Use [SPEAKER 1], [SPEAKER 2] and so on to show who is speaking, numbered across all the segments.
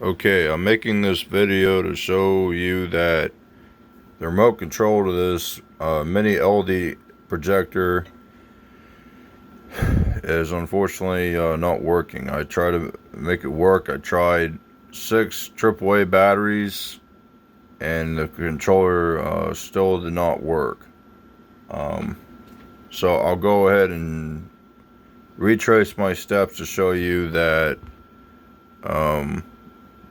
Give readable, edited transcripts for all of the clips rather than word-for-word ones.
[SPEAKER 1] Okay, I'm making this video to show you that the remote control to this mini LED projector is unfortunately not working. I tried to make it work. I tried 6 AAA batteries and the controller still did not work. So I'll go ahead and retrace my steps to show you that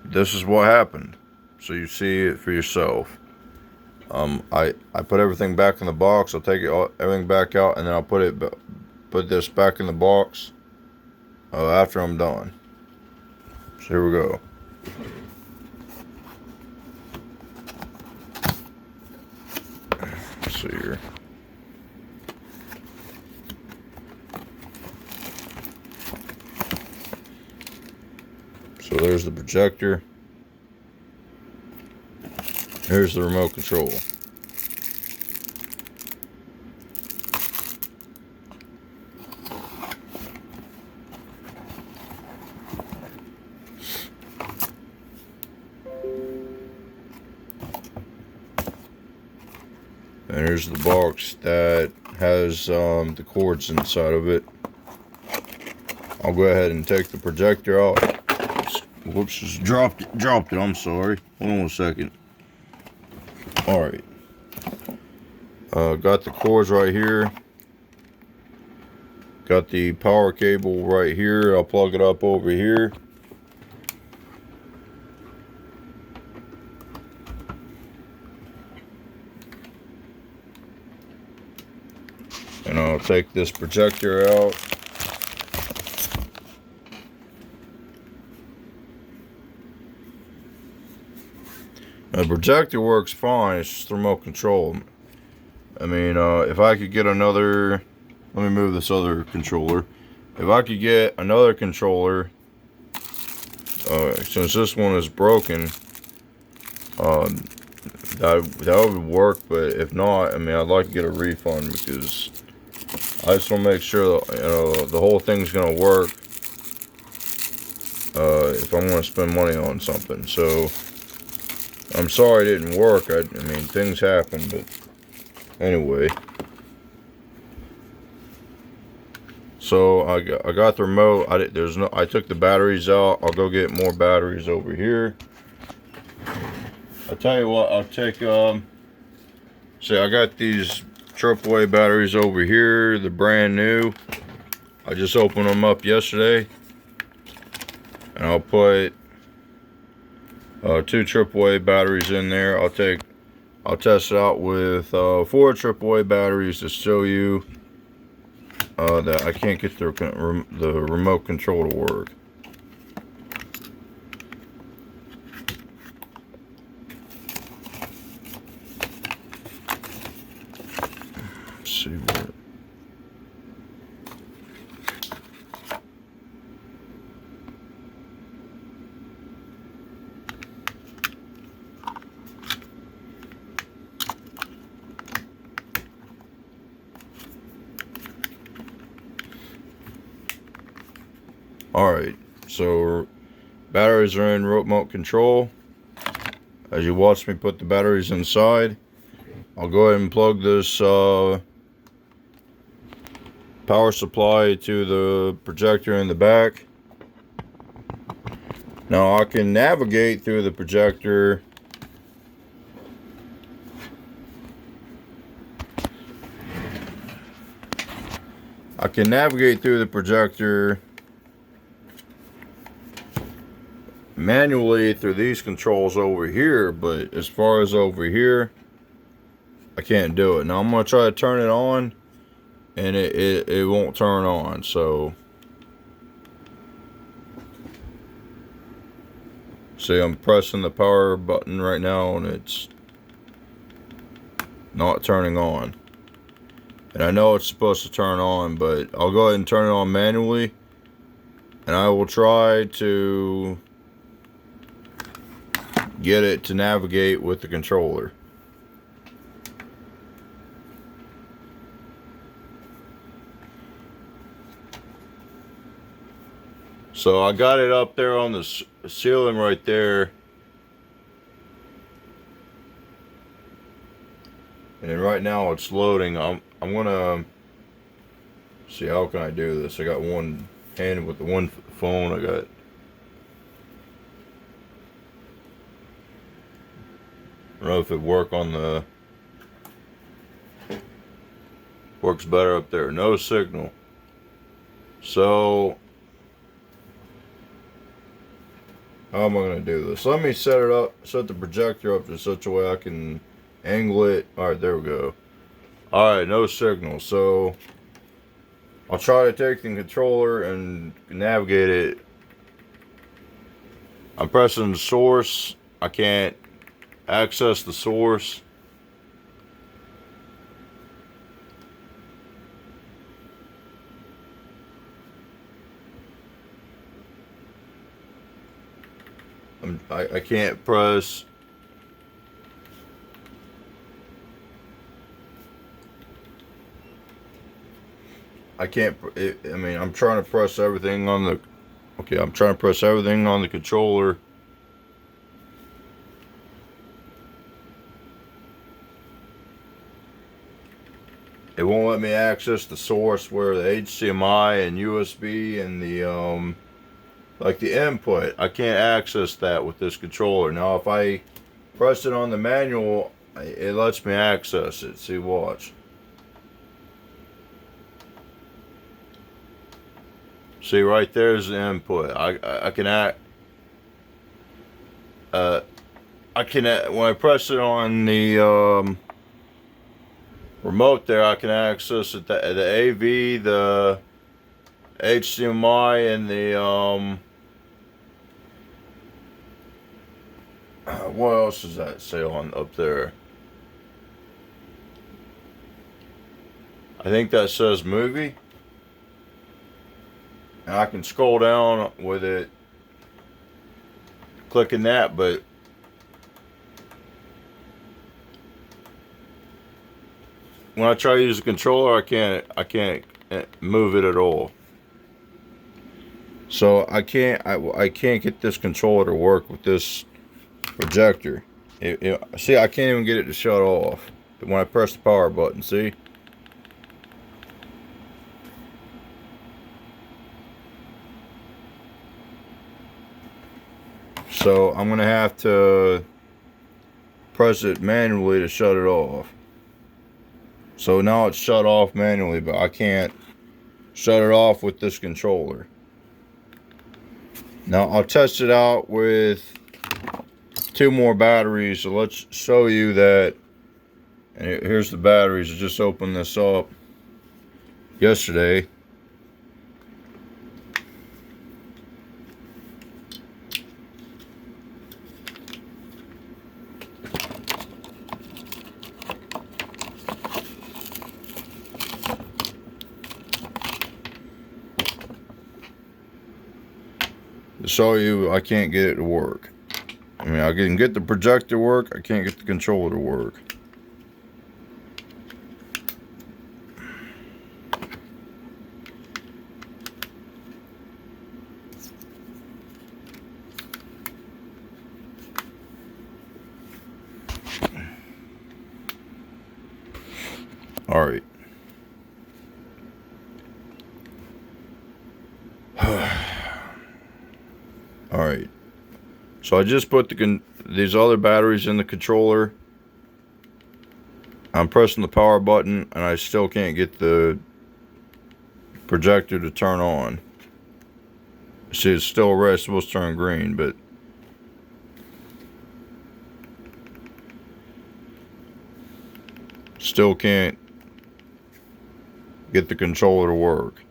[SPEAKER 1] this is what happened, so you see it for yourself. I put everything back in the box. I'll take everything back out, and then I'll put this back in the box after I'm done. So here we go. Let's see here. So there's the projector. Here's the remote control. And here's the box that has the cords inside of it. I'll go ahead and take the projector out. Whoops, just dropped it, I'm sorry. Hold on a second. Alright. Got the cords right here. Got the power cable right here. I'll plug it up over here. And I'll take this projector out. The projector works fine, it's just remote control. I mean, if I could get another, let me move this other controller. If I could get another controller, since this one is broken, that would work. But if not, I mean, I'd like to get a refund, because I just want to make sure that, the whole thing's gonna work if I'm gonna spend money on something. So I'm sorry it didn't work. I mean, things happen, but anyway. So I got the remote. I took the batteries out. I'll go get more batteries over here. I'll tell you what, I'll take see, I got these AAA batteries over here. They're brand new. I just opened them up yesterday. And I'll put 2 AAA batteries in there. I'll test it out with 4 AAA batteries to show you that I can't get the remote control to work. Let's see what. Alright, so batteries are in remote control. As you watch me put the batteries inside, I'll go ahead and plug this power supply to the projector in the back. Now I can navigate through the projector manually through these controls over here, but as far as over here, I can't do it. Now I'm going to try to turn it on, and it won't turn on. So see, I'm pressing the power button right now, and it's not turning on. And I know it's supposed to turn on, but I'll go ahead and turn it on manually, and I will try to get it to navigate with the controller. So I got it up there on the ceiling right there. And right now it's loading. I'm gonna see how can I do this. I got one hand with the one phone. I don't know if it works better up there. No signal. So how am I gonna do this? Let me set the projector up in such a way I can angle it. Alright, there we go. Alright, no signal. So I'll try to take the controller and navigate it. I'm pressing the source. I can't access the source. I can't press. I mean, I'm trying to press everything on the. Okay, I'm trying to press everything on the controller. It won't let me access the source where the HDMI and USB and the like the input. I can't access that with this controller. Now if I press it on the manual, it lets me access it. See, watch. See, right there's the input. I can when I press it on the remote there, I can access it, the AV, the HDMI, and the what else does that say on up there? I think that says movie. And I can scroll down with it, clicking that, but when I try to use the controller, I can't move it at all. So I can't get this controller to work with this projector. See, I can't even get it to shut off when I press the power button. See. So I'm gonna have to press it manually to shut it off. So now it's shut off manually, but I can't shut it off with this controller. Now I'll test it out with 2 more batteries. So let's show you that. And here's the batteries. I just opened this up yesterday. To show you, I can't get it to work. I mean, I can get the projector to work, I can't get the controller to work. All right. All right. So I just put these other batteries in the controller. I'm pressing the power button and I still can't get the projector to turn on. See, it's still red, it's supposed to turn green, but still can't get the controller to work.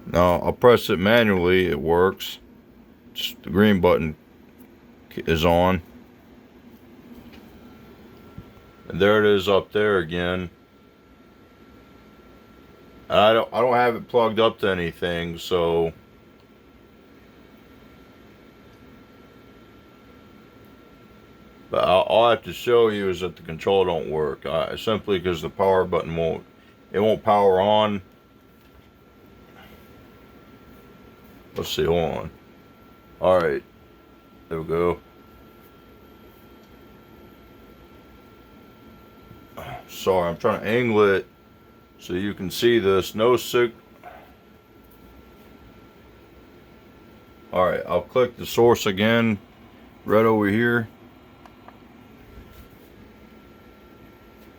[SPEAKER 1] Now I'll press it manually, it works. The green button is on. And there it is up there again. I don't have it plugged up to anything, so but I'll I have to show you is that the controller don't work. Simply because the power button won't power on. Let's see, hold on. Alright, there we go. Sorry, I'm trying to angle it so you can see this. No sig. Alright, I'll click the source again, right over here.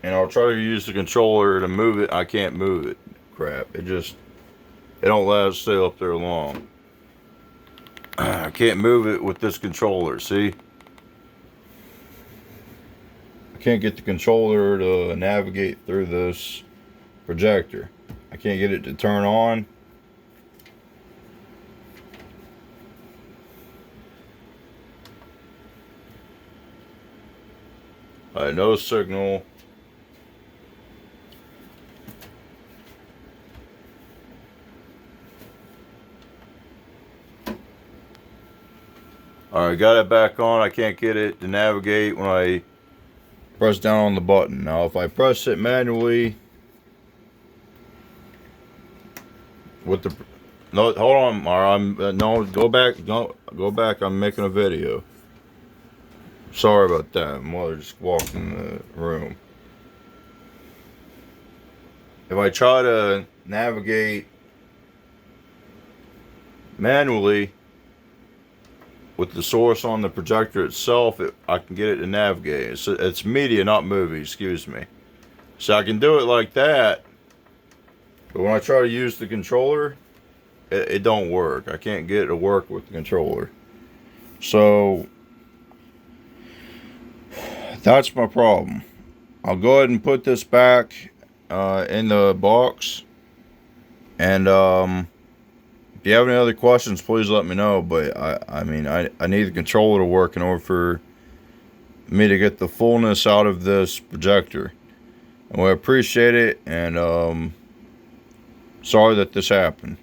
[SPEAKER 1] And I'll try to use the controller to move it. I can't move it. Crap, it don't let us stay up there long. I can't move it with this controller, see? I can't get the controller to navigate through this projector. I can't get it to turn on. Alright, no signal. Alright, got it back on. I can't get it to navigate when I press down on the button. Now if I press it manually with the no, hold on, Mara, no, go back, go back. I'm making a video. Sorry about that. Mother just walked in the room. If I try to navigate manually with the source on the projector itself, I can get it to navigate. It's media, not movie, excuse me. So I can do it like that, but when I try to use the controller, it don't work. I can't get it to work with the controller. So that's my problem. I'll go ahead and put this back in the box, and if you have any other questions, please let me know. But I mean, I need the controller to work in order for me to get the fullness out of this projector. And we appreciate it, and sorry that this happened.